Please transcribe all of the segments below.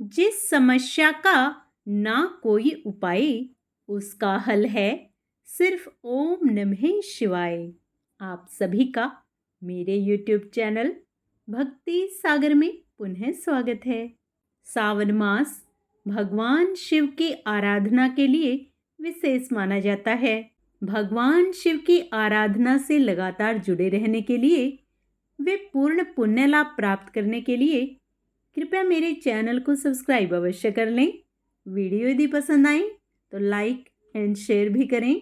जिस समस्या का ना कोई उपाय, उसका हल है सिर्फ ओम नमः शिवाय। आप सभी का मेरे YouTube चैनल भक्ति सागर में पुनः स्वागत है। सावन मास भगवान शिव की आराधना के लिए विशेष माना जाता है। भगवान शिव की आराधना से लगातार जुड़े रहने के लिए, वे पूर्ण पुण्य लाभ प्राप्त करने के लिए कृपया मेरे चैनल को सब्सक्राइब अवश्य कर लें। वीडियो यदि पसंद आए तो लाइक एंड शेयर भी करें।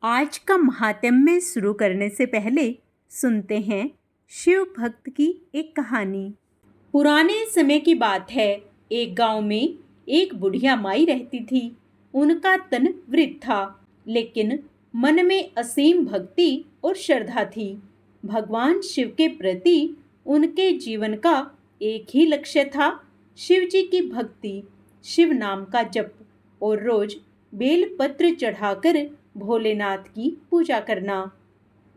आज का महात्म्य शुरू करने से पहले सुनते हैं शिव भक्त की एक कहानी। पुराने समय की बात है। एक गांव में एक बुढ़िया माई रहती थी। उनका तन वृद्ध था, लेकिन मन में असीम भक्ति और श्रद्धा थी। भगवान शिव के प्रति उनके जीवन का एक ही लक्ष्य था, शिव जी की भक्ति, शिव नाम का जप और रोज बेलपत्र चढ़ाकर भोलेनाथ की पूजा करना।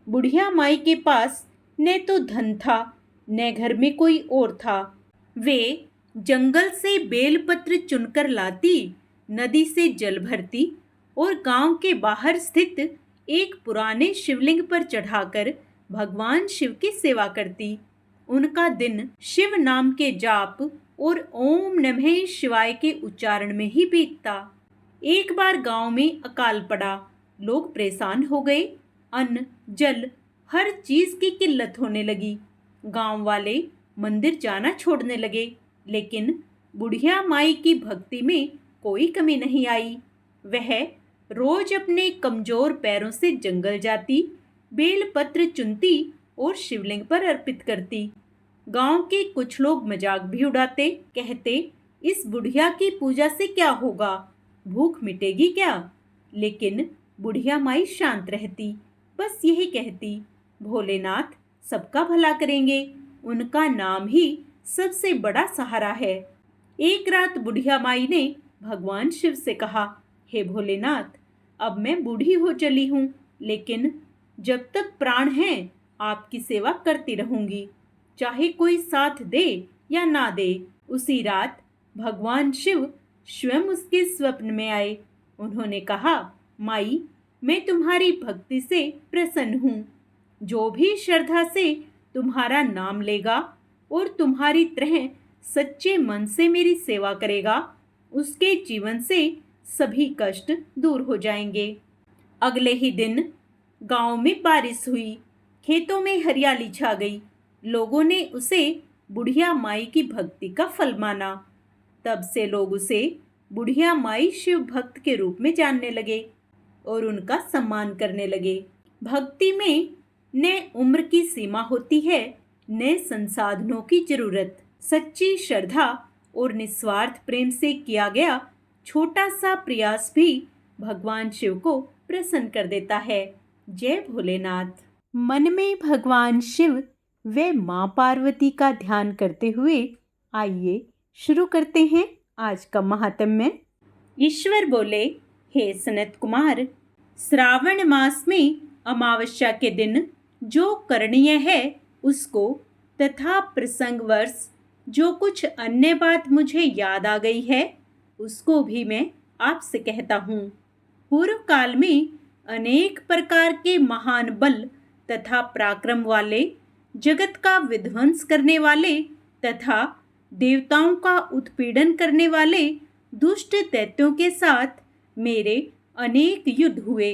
बुढ़िया माई के पास न तो धन था, न घर में कोई और था। वे जंगल से बेलपत्र चुनकर लाती, नदी से जल भरती और गांव के बाहर स्थित एक पुराने शिवलिंग पर चढ़ाकर भगवान शिव की सेवा करती। उनका दिन शिव नाम के जाप और ओम नमः शिवाय के उच्चारण में ही बीतता। एक बार गांव में अकाल पड़ा। लोग परेशान हो गए। अन्न, जल, हर चीज की किल्लत होने लगी। गांव वाले मंदिर जाना छोड़ने लगे, लेकिन बुढ़िया माई की भक्ति में कोई कमी नहीं आई। वह रोज अपने कमजोर पैरों से जंगल जाती, बेलपत्र चुनती और शिवलिंग पर अर्पित करती। गांव के कुछ लोग मजाक भी उड़ाते, कहते इस बुढ़िया की पूजा से क्या होगा, भूख मिटेगी क्या। लेकिन बुढ़िया माई शांत रहती, बस यही कहती, भोलेनाथ सबका भला करेंगे, उनका नाम ही सबसे बड़ा सहारा है। एक रात बुढ़िया माई ने भगवान शिव से कहा, हे भोलेनाथ, अब मैं बूढ़ी हो चली हूँ, लेकिन जब तक प्राण हैं आपकी सेवा करती रहूंगी, चाहे कोई साथ दे या ना दे। उसी रात भगवान शिव स्वयं उसके स्वप्न में आए। उन्होंने कहा, माई, मैं तुम्हारी भक्ति से प्रसन्न हूँ। जो भी श्रद्धा से तुम्हारा नाम लेगा और तुम्हारी तरह सच्चे मन से मेरी सेवा करेगा, उसके जीवन से सभी कष्ट दूर हो जाएंगे। अगले ही दिन गांव में बारिश हुई, खेतों में हरियाली छा गई। लोगों ने उसे बुढ़िया माई की भक्ति का फल माना। तब से लोग उसे बुढ़िया माई शिव भक्त के रूप में जानने लगे और उनका सम्मान करने लगे। भक्ति में न उम्र की सीमा होती है, न संसाधनों की जरूरत। सच्ची श्रद्धा और निस्वार्थ प्रेम से किया गया छोटा सा प्रयास भी भगवान शिव को प्रसन्न कर देता है। जय भोलेनाथ। मन में भगवान शिव व माँ पार्वती का ध्यान करते हुए आइए शुरू करते हैं आज का महात्म्य। ईश्वर बोले, हे सनत कुमार, श्रावण मास में अमावस्या के दिन जो करणीय है उसको, तथा प्रसंगवर्ष जो कुछ अन्य बात मुझे याद आ गई है उसको भी मैं आपसे कहता हूँ। पूर्व काल में अनेक प्रकार के महान बल तथा पराक्रम वाले, जगत का विध्वंस करने वाले तथा देवताओं का उत्पीड़न करने वाले दुष्ट दैत्यों के साथ मेरे अनेक युद्ध हुए।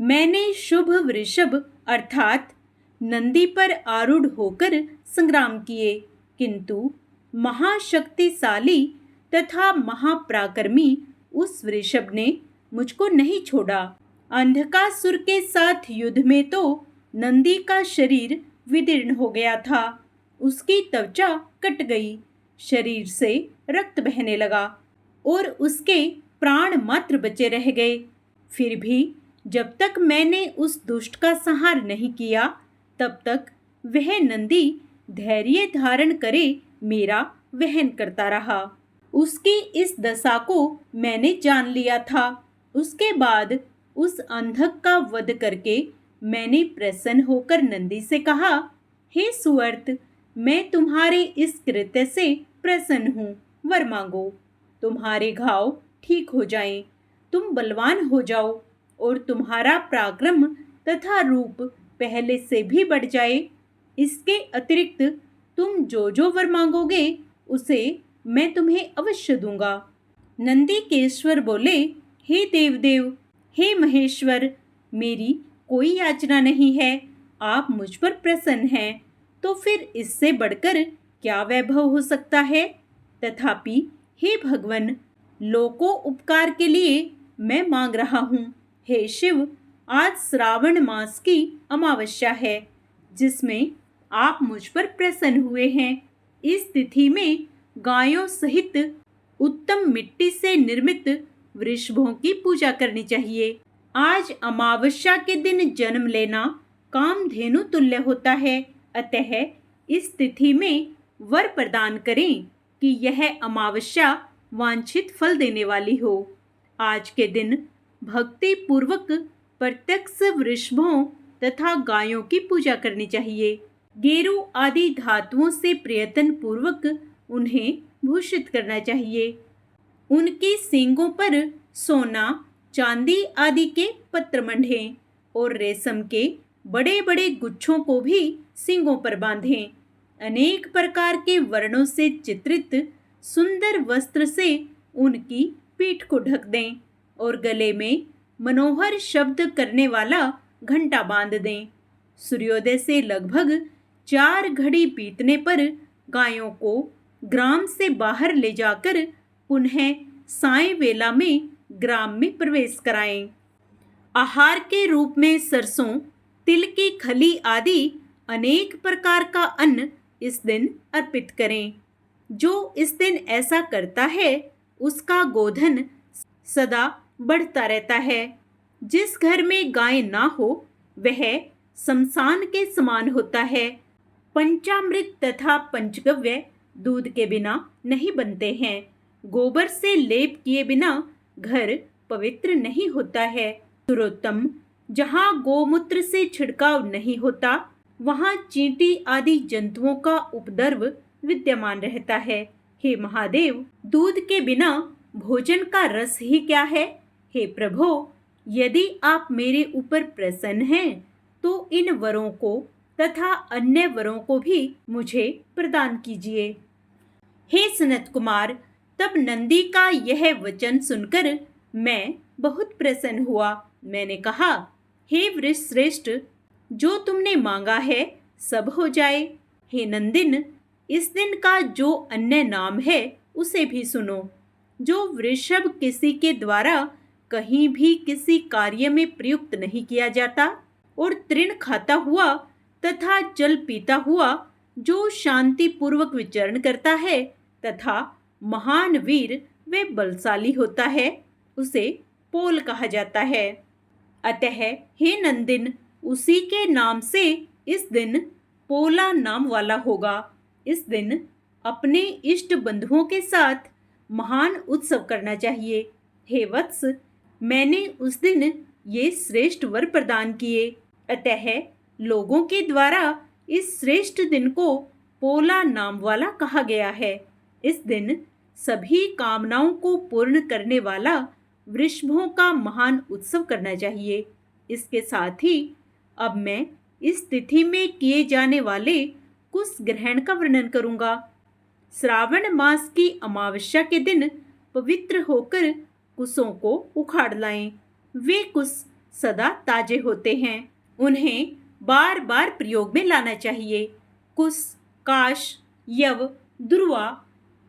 मैंने शुभ वृषभ अर्थात नंदी पर आरूढ़ होकर संग्राम किए, किंतु महाशक्तिशाली तथा महापराक्रमी उस वृषभ ने मुझको नहीं छोड़ा। अंधकासुर के साथ युद्ध में तो नंदी का शरीर विदीर्ण हो गया था, उसकी त्वचा कट गई, शरीर से रक्त बहने लगा और उसके प्राण मात्र बचे रह गए। फिर भी जब तक मैंने उस दुष्ट का संहार नहीं किया, तब तक वह नंदी धैर्य धारण करे मेरा वहन करता रहा। उसकी इस दशा को मैंने जान लिया था। उसके बाद उस अंधक का वध करके मैंने प्रसन्न होकर नंदी से कहा, हे सुअर्त, मैं तुम्हारे इस कृत्य से प्रसन्न हूँ, वर मांगो। तुम्हारे घाव ठीक हो जाएं, तुम बलवान हो जाओ और तुम्हारा पराक्रम तथा रूप पहले से भी बढ़ जाए। इसके अतिरिक्त तुम जो जो वर मांगोगे उसे मैं तुम्हें अवश्य दूंगा। नंदीकेश्वर बोले, हे देवदेव, हे महेश्वर, मेरी कोई याचना नहीं है। आप मुझ पर प्रसन्न हैं, तो फिर इससे बढ़कर क्या वैभव हो सकता है। तथापि हे भगवन, लोको उपकार के लिए मैं मांग रहा हूँ। हे शिव, आज श्रावण मास की अमावस्या है, जिसमें आप मुझ पर प्रसन्न हुए हैं। इस तिथि में गायों सहित उत्तम मिट्टी से निर्मित वृषभों की पूजा करनी चाहिए। आज अमावस्या के दिन जन्म लेना कामधेनु तुल्य होता है। अतः इस तिथि में वर प्रदान करें कि यह अमावस्या वांछित फल देने वाली हो। आज के दिन भक्ति पूर्वक प्रत्यक्ष वृषभों तथा गायों की पूजा करनी चाहिए। गेरू आदि धातुओं से प्रयत्न पूर्वक उन्हें भूषित करना चाहिए। उनकी सींगों पर सोना, चांदी आदि के पत्र मंडें और रेशम के बड़े बड़े गुच्छों को भी सींगों पर बांधें। अनेक प्रकार के वर्णों से चित्रित सुंदर वस्त्र से उनकी पीठ को ढक दें और गले में मनोहर शब्द करने वाला घंटा बांध दें। सूर्योदय से लगभग 4 घड़ी बीतने पर गायों को ग्राम से बाहर ले जाकर पुनः साय वेला में ग्राम में प्रवेश कराएं। आहार के रूप में सरसों, तिल की खली आदि अनेक प्रकार का अन्न इस दिन अर्पित करें। जो इस दिन ऐसा करता है उसका गोधन सदा बढ़ता रहता है। जिस घर में गाय ना हो वह शमशान के समान होता है। पंचामृत तथा पंचगव्य दूध के बिना नहीं बनते हैं। गोबर से लेप किए बिना घर पवित्र नहीं होता है। सुरोत्तम, जहाँ गोमूत्र से छिड़काव नहीं होता वहाँ चींटी आदि जंतुओं का उपद्रव विद्यमान रहता है। हे महादेव, दूध के बिना भोजन का रस ही क्या है। हे प्रभो, यदि आप मेरे ऊपर प्रसन्न हैं तो इन वरों को तथा अन्य वरों को भी मुझे प्रदान कीजिए। हे सनत कुमार, तब नंदी का यह वचन सुनकर मैं बहुत प्रसन्न हुआ। मैंने कहा, हे वृषश्रेष्ठ, जो तुमने मांगा है सब हो जाए। हे नंदिन, इस दिन का जो अन्य नाम है उसे भी सुनो। जो वृषभ किसी के द्वारा कहीं भी किसी कार्य में प्रयुक्त नहीं किया जाता और तृण खाता हुआ तथा जल पीता हुआ जो शांति पूर्वक विचरण करता है तथा महान वीर व बलशाली होता है, उसे पोल कहा जाता है। अतः हे नंदिन, उसी के नाम से इस दिन पोला नाम वाला होगा। इस दिन अपने इष्ट बंधुओं के साथ महान उत्सव करना चाहिए। हे वत्स, मैंने उस दिन ये श्रेष्ठ वर प्रदान किए। अतः लोगों के द्वारा इस श्रेष्ठ दिन को पोला नाम वाला कहा गया है। इस दिन सभी कामनाओं को पूर्ण करने वाला वृषभों का महान उत्सव करना चाहिए। इसके साथ ही अब मैं इस तिथि में किए जाने वाले कुश ग्रहण का वर्णन करूंगा। श्रावण मास की अमावस्या के दिन पवित्र होकर कुशों को उखाड़ लाएं। वे कुश सदा ताजे होते हैं, उन्हें बार बार प्रयोग में लाना चाहिए। कुश, काश, यव, दुर्वा,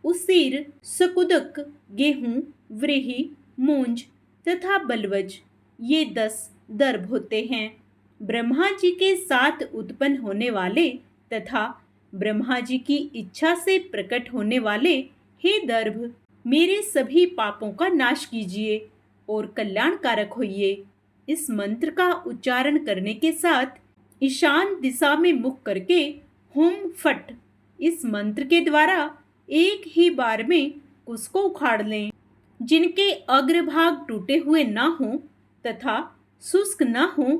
उसीर, सकुदक, गेहूं, व्रीहि, मूंज तथा बलवज, ये 10 दर्भ होते हैं। ब्रह्मा जी के साथ उत्पन्न होने वाले तथा ब्रह्मा जी की इच्छा से प्रकट होने वाले हे दर्भ, मेरे सभी पापों का नाश कीजिए और कल्याणकारक होइए। इस मंत्र का उच्चारण करने के साथ ईशान दिशा में मुख करके हुम फट इस मंत्र के द्वारा एक ही बार में कुश को उखाड़ लें। जिनके अग्रभाग टूटे हुए ना हों तथा शुष्क न हों,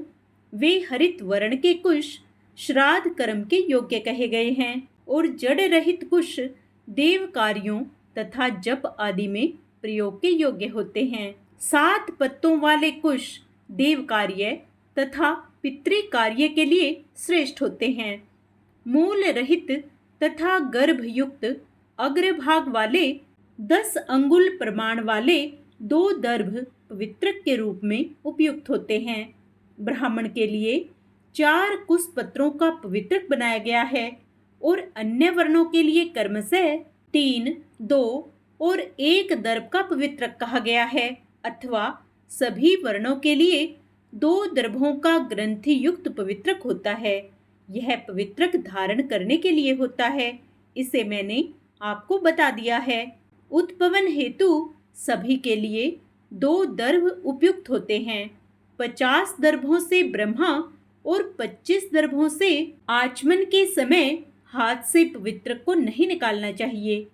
वे हरित वर्ण के कुश श्राद्ध कर्म के योग्य कहे गए हैं और जड़ रहित कुश देव कार्यों तथा जप आदि में प्रयोग के योग्य होते हैं। 7 पत्तों वाले कुश देव कार्य तथा पितृ कार्य के लिए श्रेष्ठ होते हैं। मूल रहित तथा गर्भयुक्त अग्रभाग वाले 10 अंगुल प्रमाण वाले 2 दर्भ पवित्रक के रूप में उपयुक्त होते हैं। ब्राह्मण के लिए 4 कुश पत्रों का पवित्रक बनाया गया है और अन्य वर्णों के लिए क्रमशः 3, 2 और 1 दर्भ का पवित्रक कहा गया है, अथवा सभी वर्णों के लिए 2 दर्भों का ग्रंथि युक्त पवित्रक होता है। यह पवित्रक धारण करने के लिए होता है, इसे मैंने आपको बता दिया है। उत्पवन हेतु सभी के लिए 2 दर्भ उपयुक्त होते हैं। 50 दर्भों से ब्रह्मा और 25 दर्भों से आचमन के समय हाथ से पवित्रक को नहीं निकालना चाहिए।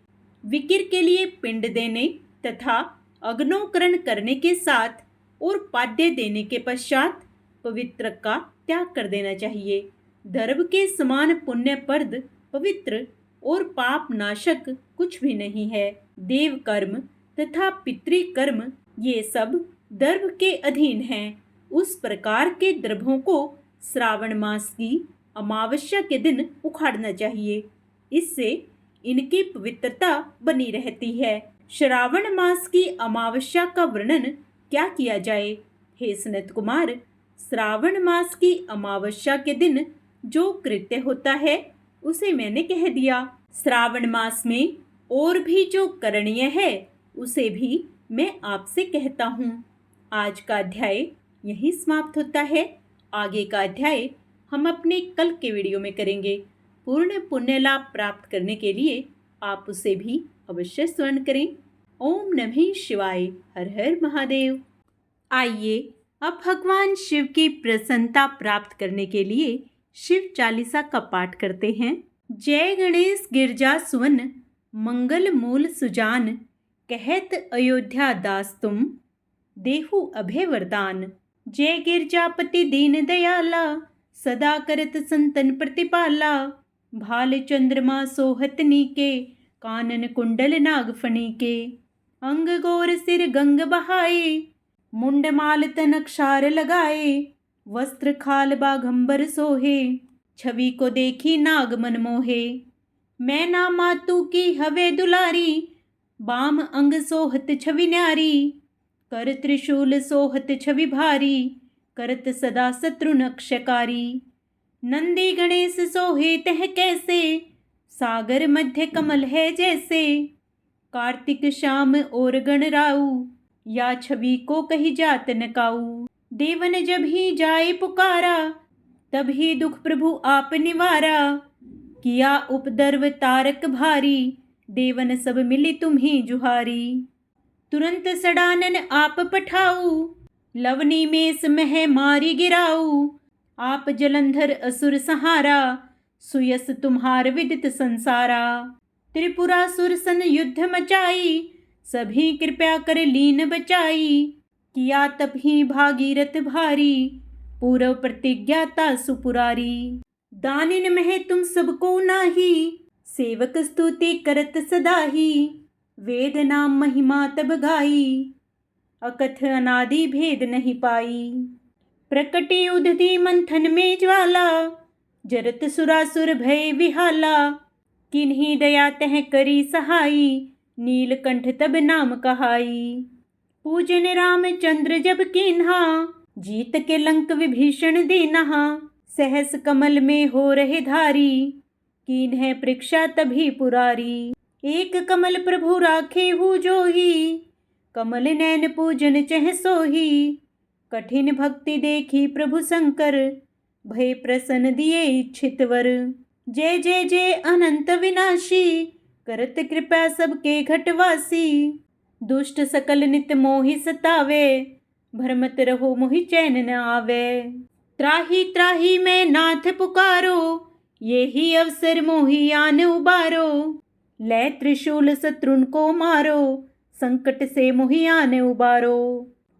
विकिर के लिए पिंड देने तथा अग्नोकरण करने के साथ और पाद्य देने के पश्चात पवित्रक का त्याग कर देना चाहिए। दर्भ के समान पुण्यप्रद, पवित्र और पाप नाशक कुछ भी नहीं है। देव कर्म तथा पितृकर्म ये सब दर्भ के अधीन हैं। उस प्रकार के दर्भों को श्रावण मास की अमावस्या के दिन उखाड़ना चाहिए, इससे इनकी पवित्रता बनी रहती है। श्रावण मास की अमावस्या का वर्णन क्या किया जाए? हे सनत कुमार, श्रावण मास की अमावस्या के दिन जो कृत्य होता है उसे मैंने कह दिया। श्रावण मास में और भी जो करणीय है उसे भी मैं आपसे कहता हूँ। आज का अध्याय यहीं समाप्त होता है। आगे का अध्याय हम अपने कल के वीडियो में करेंगे। पूर्ण पुण्य लाभ प्राप्त करने के लिए आप उसे भी अवश्य स्मरण करें। ओम नमः शिवाय। हर हर महादेव। आइए अब भगवान शिव की प्रसन्नता प्राप्त करने के लिए शिव चालीसा का पाठ करते हैं। जय गणेश गिरजा सुवन, मंगल मूल सुजान, कहत अयोध्या दास तुम, देहु अभय वरदान। जय गिरजापति दीन दयाला, सदा करत संतन प्रतिपाला। भाल चंद्रमा सोहत नीके, कानन कुंडल नागफणी के। अंग गोर सिर गंग बहाए, मुंड माल तन अक्षार लगाए। वस्त्र खाल बाघंबर सोहे, छवि को देखी नाग मन मोहे। मैं ना मातू की हवे दुलारी, बाम अंग सोहत छवि न्यारी। कर त्रिशूल सोहत छवि भारी, करत सदा शत्रु नक्षकारी। नंदी गणेश सोहे तह कैसे, सागर मध्य कमल है जैसे। कार्तिक श्याम और गणराऊ, या छवि को कही जात न काऊ। देवन जब ही जाए पुकारा, तभी दुख प्रभु आप निवारा। किया उपद्रव तारक भारी, देवन सब मिली तुम्ही जुहारी। तुरंत सडानन आप पठाऊ, लवनी में समह मारी गिराऊ। आप जलंधर असुर सहारा, सुयस तुम्हार विदित संसारा। त्रिपुरासुर सन युद्ध मचाई, सभी कृपया कर लीन बचाई। किया तभी भागीरथ भारी, पूर्व प्रतिज्ञाता सुपुरारी। दानिन मह तुम सबको नाही, सेवक स्तुति करत सदाही। वेद नाम महिमा तब गाई, अकथ अनादि भेद नहीं पाई। प्रकटी उदधि मंथन में ज्वाला, जरत सुरासुर भय विहाला। किन्हीं दया तह करी सहाई, नीलकंठ तब नाम कहाई। पूजन रामचंद्र जब कीन्हा, जीत के लंक विभीषण दीन्हा। सहस कमल में हो रहे धारी, कीन्ह परीक्षा तभी पुरारी। एक कमल प्रभु राखे हु जोही, कमल नैन पूजन चह सोही। कठिन भक्ति देखी प्रभु शंकर, भय प्रसन्न दिए इच्छित वर। जय जय जय अनंत विनाशी, करत कृपा सबके घटवासी। दुष्ट सकल नित मोहि सतावे, भरमत रहो मोहि चैन न आवे। त्राही त्राही मैं नाथ पुकारो, यही अवसर मोहि आन उबारो। लै त्रिशूल शत्रुन को मारो, संकट से मोहि आन उबारो।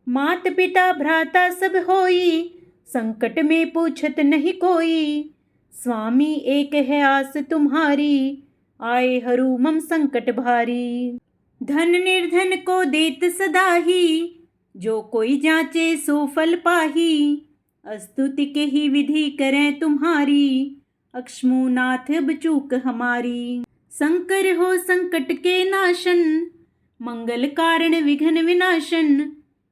मात पिता भ्राता सब होई, संकट में पूछत नहीं कोई। स्वामी एक है आस तुम्हारी, आए हरू मम संकट भारी। धन निर्धन को देत सदा ही, जो कोई जांचे सो फल पाही। स्तुति के ही विधि करें तुम्हारी, अक्ष्मूनाथ बचूक हमारी। शंकर हो संकट के नाशन, मंगल कारण विघ्न विनाशन।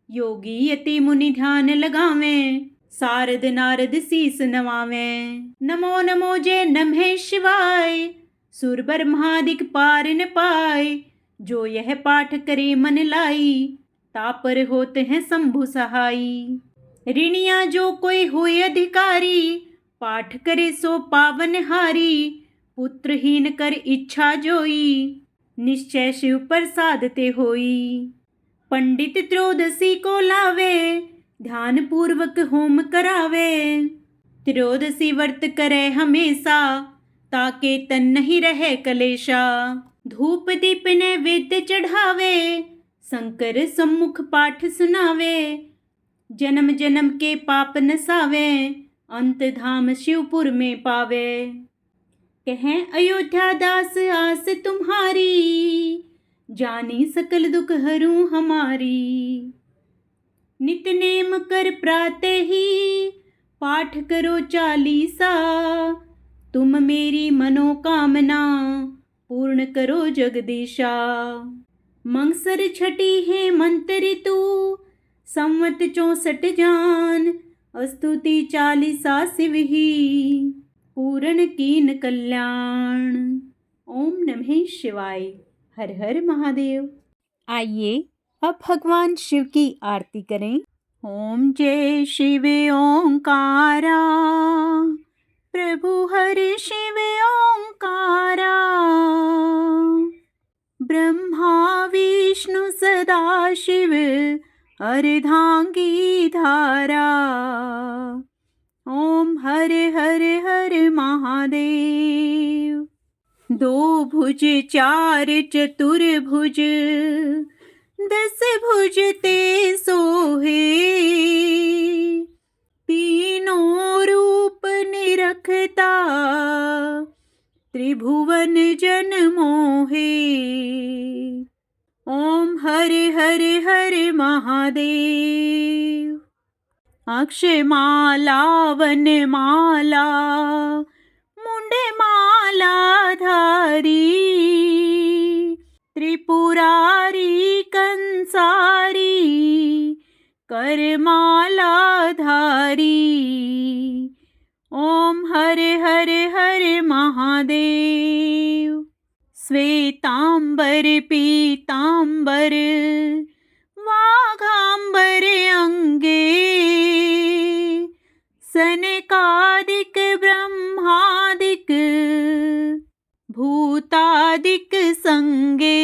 योगी यति मुनि ध्यान लगावें, सारद नारद शीस नवावें। नमो नमो जय नमः शिवाय, सुर ब्रह्मादिक पार न पाए। जो यह पाठ करे मन लाई, तापर होते हैं शंभु सहाई। ऋणिया जो कोई होए अधिकारी, पाठ करे सो पावन हारी। पुत्रहीन कर इच्छा जोई, निश्चय शिव प्रसाद ते होई। पंडित त्रयोदशी को लावे, ध्यान पूर्वक होम करावे। त्रयोदशी व्रत करे हमेशा, ताके तन नहीं रहे कलेशा। धूप दीप नैवेद्य चढ़ावे, शंकर सम्मुख पाठ सुनावे। जन्म जन्म के पाप नसावे, अंत धाम शिवपुर में पावे। कहें अयोध्या दास आस तुम्हारी, जानी सकल दुख हरूं हमारी। नित नेम कर प्रातः ही, पाठ करो चालीसा। तुम मेरी मनोकामना, पूर्ण करो जगदीशा। मंगसर छठी है मंत्र ऋतु, संवत 64 जान। स्तुति चालीसा शिव ही, पूर्ण कीन कल्याण। ओम नमः शिवाय। हर हर महादेव। आइए अब भगवान शिव की आरती करें। ओम जय शिव ओंकारा, प्रभु हरि शिव ओंकारा। ब्रह्मा विष्णु सदा शिव, अर्धांगी धारा। ओम हर हर हर महादेव। दो भुज चार चतुर्भुज, 10 भुज ते सोहे। तीनों रूप निरखता, त्रिभुवन जन मोहे। ओम हर हर हर महादेव। अक्षमाला वनमाला, मुंड माला धारी। त्रिपुरारी कंसारी, करमाला धारी। ओम हर हर हर महादेव। श्वेतांबर पीतांबर, वाघांबर अंगे। सनकादिक ब्रह्मादिक, भूतादिक संगे।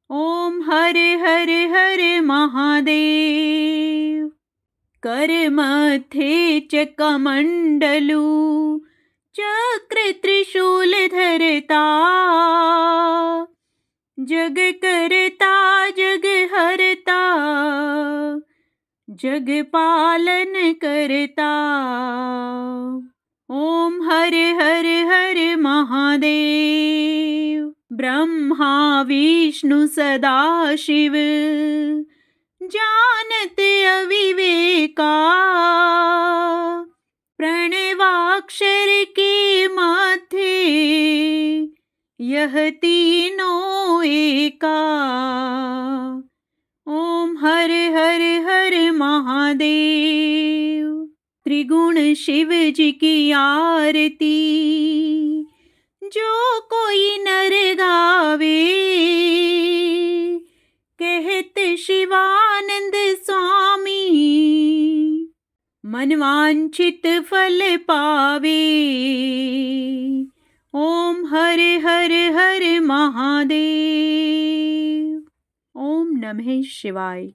ओम हर हर हर महादेव। कर मथे चकमंडलू, चक्र त्रिशूल धरता। जग करता जग हरता, जग पालन करता। ओम हर हर हर महादेव। ब्रह्मा विष्णु सदा शिव, जानत अविवेका। प्रणवाक्षर के माथे, यह तीनों एका। ओम हर हर हर महादेव। त्रिगुण शिव जी की आरती, जो कोई नर गावे। कहत शिवानंद स्वामी, मनवांछित फल पावे। ओम हर हर हर महादेव। ओम नमः शिवाय।